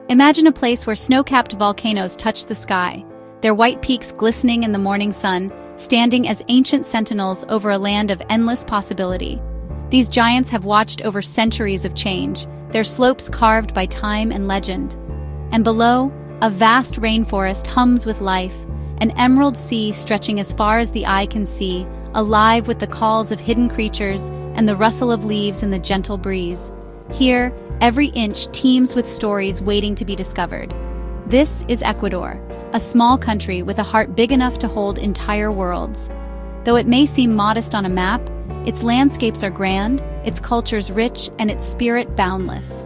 Imagine a place where snow-capped volcanoes touch the sky, their white peaks glistening in the morning sun, standing as ancient sentinels over a land of endless possibility. These giants have watched over centuries of change, their slopes carved by time and legend. And below, a vast rainforest hums with life, an emerald sea stretching as far as the eye can see, alive with the calls of hidden creatures and the rustle of leaves in the gentle breeze. Here, every inch teems with stories waiting to be discovered. This is Ecuador, a small country with a heart big enough to hold entire worlds. Though it may seem modest on a map, its landscapes are grand, its cultures rich, and its spirit boundless.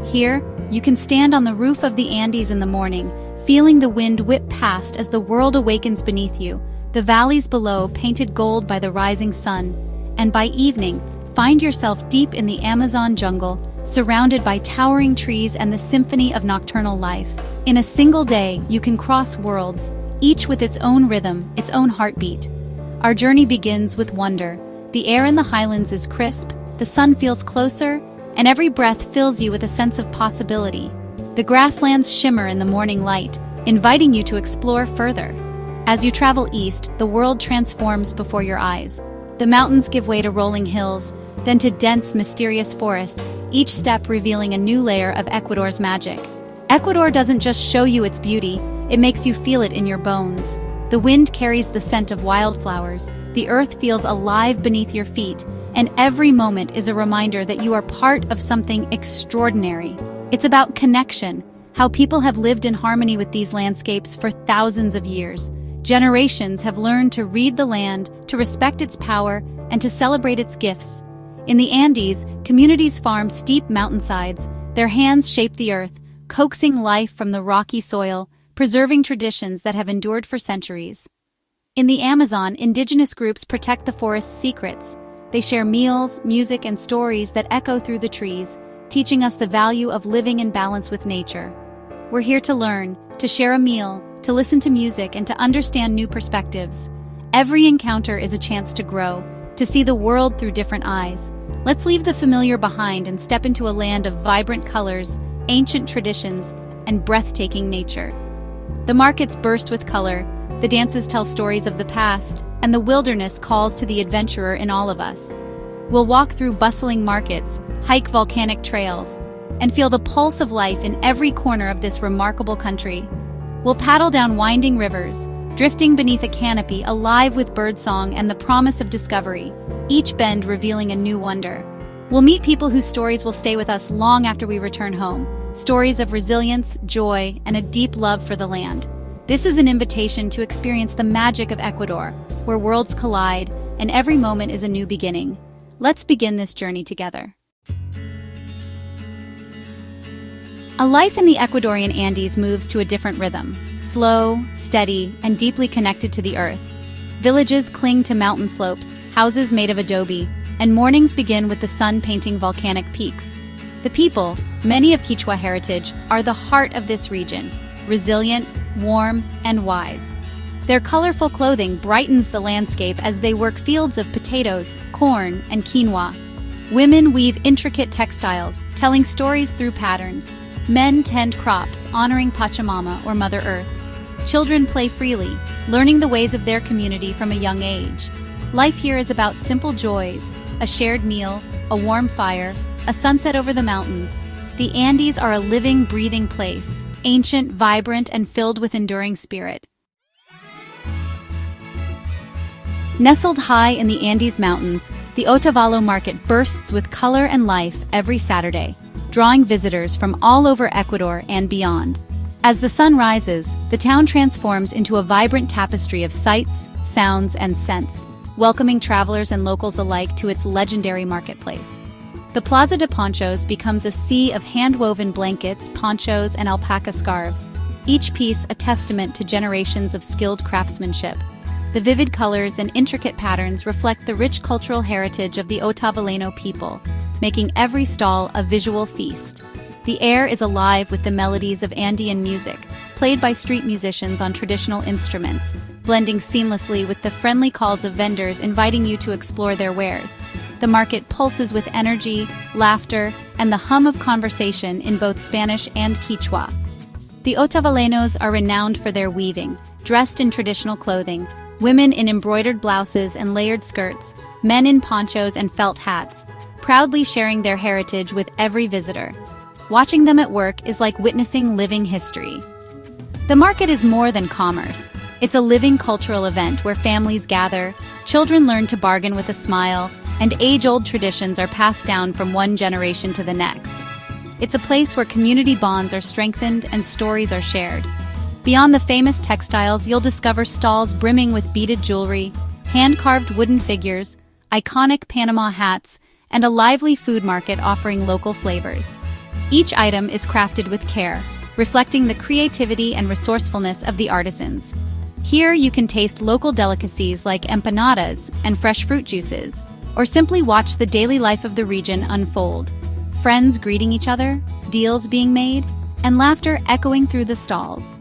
Here, you can stand on the roof of the Andes in the morning, feeling the wind whip past as the world awakens beneath you, the valleys below painted gold by the rising sun, and by evening, find yourself deep in the Amazon jungle, surrounded by towering trees and the symphony of nocturnal life. In a single day, you can cross worlds, each with its own rhythm, its own heartbeat. Our journey begins with wonder. The air in the highlands is crisp, the sun feels closer, and every breath fills you with a sense of possibility. The grasslands shimmer in the morning light, inviting you to explore further. As you travel east, the world transforms before your eyes. The mountains give way to rolling hills, then to dense, mysterious forests, each step revealing a new layer of Ecuador's magic. Ecuador doesn't just show you its beauty, it makes you feel it in your bones. The wind carries the scent of wildflowers, the earth feels alive beneath your feet, and every moment is a reminder that you are part of something extraordinary. It's about connection, how people have lived in harmony with these landscapes for thousands of years. Generations have learned to read the land, to respect its power, and to celebrate its gifts. In the Andes, communities farm steep mountainsides, their hands shape the earth, coaxing life from the rocky soil, preserving traditions that have endured for centuries. In the Amazon, indigenous groups protect the forest's secrets. They share meals, music, and stories that echo through the trees, teaching us the value of living in balance with nature. We're here to learn, to share a meal, to listen to music, and to understand new perspectives. Every encounter is a chance to grow, to see the world through different eyes. Let's leave the familiar behind and step into a land of vibrant colors, ancient traditions, and breathtaking nature. The markets burst with color, the dances tell stories of the past, and the wilderness calls to the adventurer in all of us. We'll walk through bustling markets, hike volcanic trails, and feel the pulse of life in every corner of this remarkable country. We'll paddle down winding rivers, drifting beneath a canopy alive with birdsong and the promise of discovery, each bend revealing a new wonder. We'll meet people whose stories will stay with us long after we return home, stories of resilience, joy, and a deep love for the land. This is an invitation to experience the magic of Ecuador, where worlds collide and every moment is a new beginning. Let's begin this journey together. A life in the Ecuadorian Andes moves to a different rhythm, slow, steady, and deeply connected to the earth. Villages cling to mountain slopes, houses made of adobe, and mornings begin with the sun painting volcanic peaks. The people, many of Quechua heritage, are the heart of this region, resilient, warm, and wise. Their colorful clothing brightens the landscape as they work fields of potatoes, corn, and quinoa. Women weave intricate textiles, telling stories through patterns. Men tend crops, honoring Pachamama or Mother Earth. Children play freely, learning the ways of their community from a young age. Life here is about simple joys, a shared meal, a warm fire, a sunset over the mountains. The Andes are a living, breathing place, ancient, vibrant, and filled with enduring spirit. Nestled high in the Andes Mountains, the Otavalo Market bursts with color and life every Saturday, drawing visitors from all over Ecuador and beyond. As the sun rises, the town transforms into a vibrant tapestry of sights, sounds, and scents, welcoming travelers and locals alike to its legendary marketplace. The Plaza de Ponchos becomes a sea of hand-woven blankets, ponchos, and alpaca scarves, each piece a testament to generations of skilled craftsmanship. The vivid colors and intricate patterns reflect the rich cultural heritage of the Otavaleno people, making every stall a visual feast. The air is alive with the melodies of Andean music, played by street musicians on traditional instruments, blending seamlessly with the friendly calls of vendors inviting you to explore their wares. The market pulses with energy, laughter, and the hum of conversation in both Spanish and Quechua, The Otavaleños are renowned for their weaving, dressed in traditional clothing, women in embroidered blouses and layered skirts, men in ponchos and felt hats, proudly sharing their heritage with every visitor. Watching them at work is like witnessing living history. The market is more than commerce. It's a living cultural event where families gather, children learn to bargain with a smile, and age-old traditions are passed down from one generation to the next. It's a place where community bonds are strengthened and stories are shared. Beyond the famous textiles, you'll discover stalls brimming with beaded jewelry, hand-carved wooden figures, iconic Panama hats, and a lively food market offering local flavors. Each item is crafted with care, reflecting the creativity and resourcefulness of the artisans. Here you can taste local delicacies like empanadas and fresh fruit juices, or simply watch the daily life of the region unfold. Friends greeting each other, deals being made, and laughter echoing through the stalls.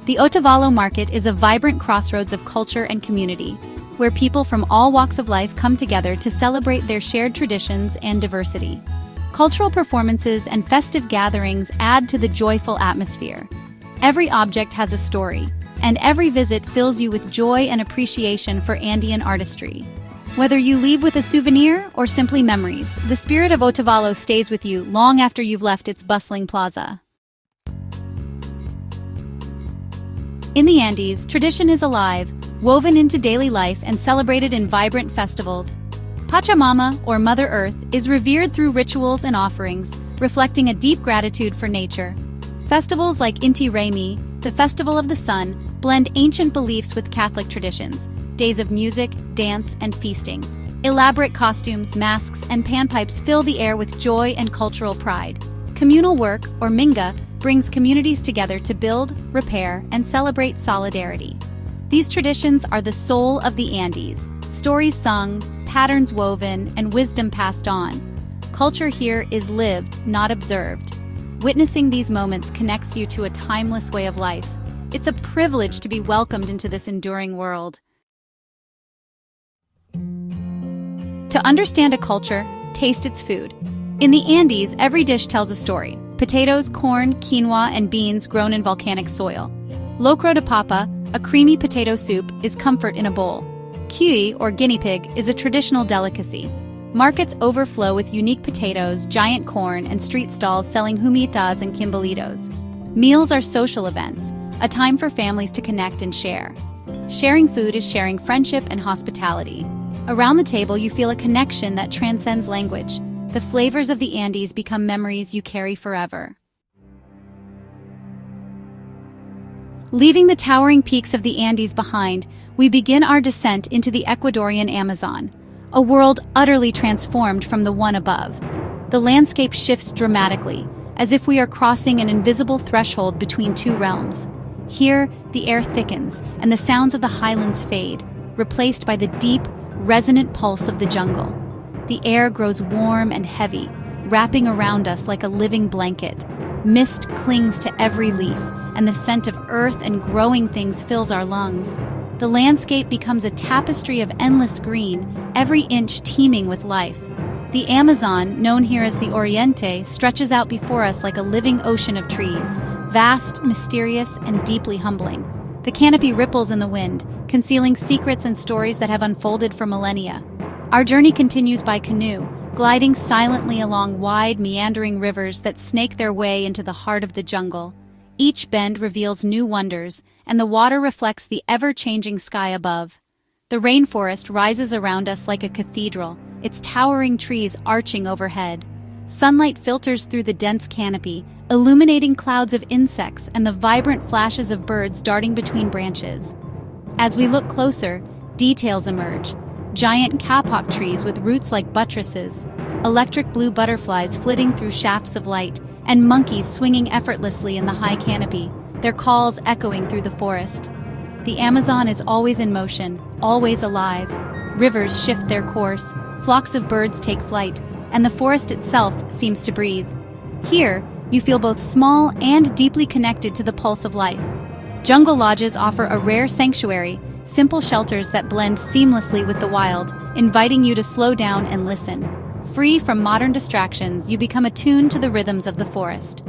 The Otavalo market is a vibrant crossroads of culture and community, where people from all walks of life come together to celebrate their shared traditions and diversity. Cultural performances and festive gatherings add to the joyful atmosphere. Every object has a story, and every visit fills you with joy and appreciation for Andean artistry. Whether you leave with a souvenir or simply memories, the spirit of Otavalo stays with you long after you've left its bustling plaza. In the Andes, tradition is alive, woven into daily life and celebrated in vibrant festivals. Pachamama, or Mother Earth, is revered through rituals and offerings, reflecting a deep gratitude for nature. Festivals like Inti Raymi, the Festival of the Sun, blend ancient beliefs with Catholic traditions. Days of music, dance, and feasting. Elaborate costumes, masks, and panpipes fill the air with joy and cultural pride. Communal work, or minga, brings communities together to build, repair, and celebrate solidarity. These traditions are the soul of the Andes, stories sung, patterns woven, and wisdom passed on. Culture here is lived, not observed. Witnessing these moments connects you to a timeless way of life. It's a privilege to be welcomed into this enduring world. To understand a culture, taste its food. In the Andes, every dish tells a story. Potatoes, corn, quinoa, and beans grown in volcanic soil. Locro de papa, a creamy potato soup, is comfort in a bowl. Cuy, or guinea pig, is a traditional delicacy. Markets overflow with unique potatoes, giant corn, and street stalls selling humitas and quimbalitos. Meals are social events, a time for families to connect and share. Sharing food is sharing friendship and hospitality. Around the table, you feel a connection that transcends language. The flavors of the Andes become memories you carry forever. Leaving the towering peaks of the Andes behind, we begin our descent into the Ecuadorian Amazon, a world utterly transformed from the one above. The landscape shifts dramatically, as if we are crossing an invisible threshold between two realms. Here, the air thickens, and the sounds of the highlands fade, replaced by the deep, resonant pulse of the jungle. The air grows warm and heavy, wrapping around us like a living blanket. Mist clings to every leaf, and the scent of earth and growing things fills our lungs. The landscape becomes a tapestry of endless green, every inch teeming with life. The Amazon, known here as the Oriente, stretches out before us like a living ocean of trees, vast, mysterious, and deeply humbling. The canopy ripples in the wind, concealing secrets and stories that have unfolded for millennia. Our journey continues by canoe, gliding silently along wide, meandering rivers that snake their way into the heart of the jungle. Each bend reveals new wonders, and the water reflects the ever-changing sky above. The rainforest rises around us like a cathedral, its towering trees arching overhead. Sunlight filters through the dense canopy, illuminating clouds of insects and the vibrant flashes of birds darting between branches. As we look closer, details emerge. Giant kapok trees with roots like buttresses, electric blue butterflies flitting through shafts of light, and monkeys swinging effortlessly in the high canopy, their calls echoing through the forest. The Amazon is always in motion, always alive. Rivers shift their course, flocks of birds take flight, and the forest itself seems to breathe. Here, you feel both small and deeply connected to the pulse of life. Jungle lodges offer a rare sanctuary, simple shelters that blend seamlessly with the wild, inviting you to slow down and listen. Free from modern distractions, you become attuned to the rhythms of the forest.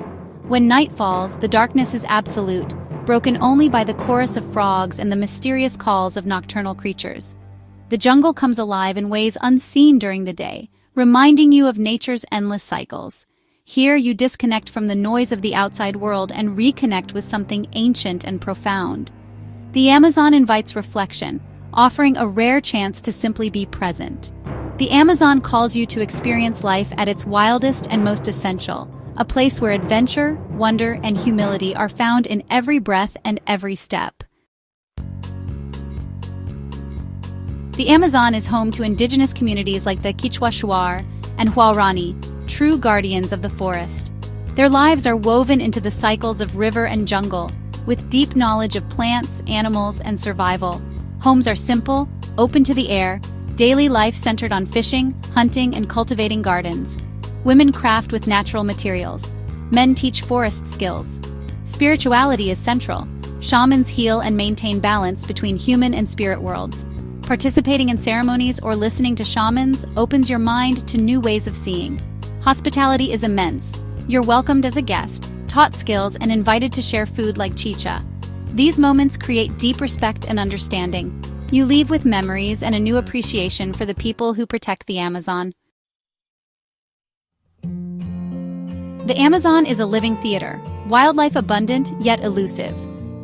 When night falls, the darkness is absolute, broken only by the chorus of frogs and the mysterious calls of nocturnal creatures. The jungle comes alive in ways unseen during the day, reminding you of nature's endless cycles. Here you disconnect from the noise of the outside world and reconnect with something ancient and profound. The Amazon invites reflection, offering a rare chance to simply be present. The Amazon calls you to experience life at its wildest and most essential, a place where adventure, wonder, and humility are found in every breath and every step. The Amazon is home to indigenous communities like the Quichua and Huaorani, true guardians of the forest. Their lives are woven into the cycles of river and jungle, with deep knowledge of plants, animals, and survival. Homes are simple, open to the air, daily life centered on fishing, hunting, and cultivating gardens. Women craft with natural materials. Men teach forest skills. Spirituality is central. Shamans heal and maintain balance between human and spirit worlds. Participating in ceremonies or listening to shamans opens your mind to new ways of seeing. Hospitality is immense. You're welcomed as a guest, taught skills, and invited to share food like chicha. These moments create deep respect and understanding. You leave with memories and a new appreciation for the people who protect the Amazon. The Amazon is a living theater, wildlife abundant yet elusive.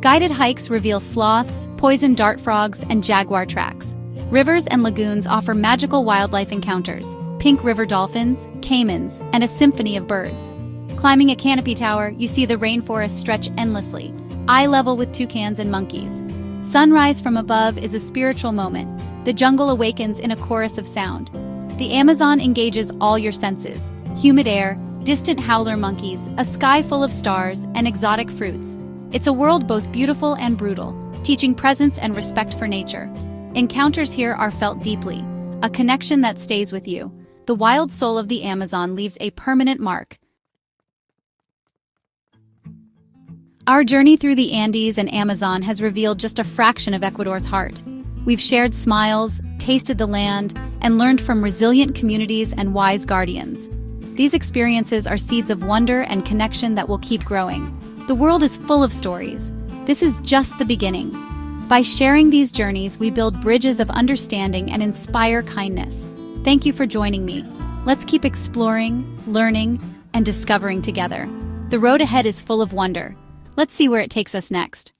Guided hikes reveal sloths, poison dart frogs, and jaguar tracks. Rivers and lagoons offer magical wildlife encounters, pink river dolphins, caimans, and a symphony of birds. Climbing a canopy tower, you see the rainforest stretch endlessly, eye level with toucans and monkeys. Sunrise from above is a spiritual moment. The jungle awakens in a chorus of sound. The Amazon engages all your senses: humid air, distant howler monkeys, a sky full of stars, and exotic fruits. It's a world both beautiful and brutal, teaching presence and respect for nature. Encounters here are felt deeply, a connection that stays with you. The wild soul of the Amazon leaves a permanent mark. Our journey through the Andes and Amazon has revealed just a fraction of Ecuador's heart. We've shared smiles, tasted the land, and learned from resilient communities and wise guardians. These experiences are seeds of wonder and connection that will keep growing. The world is full of stories. This is just the beginning. By sharing these journeys, we build bridges of understanding and inspire kindness. Thank you for joining me. Let's keep exploring, learning, and discovering together. The road ahead is full of wonder. Let's see where it takes us next.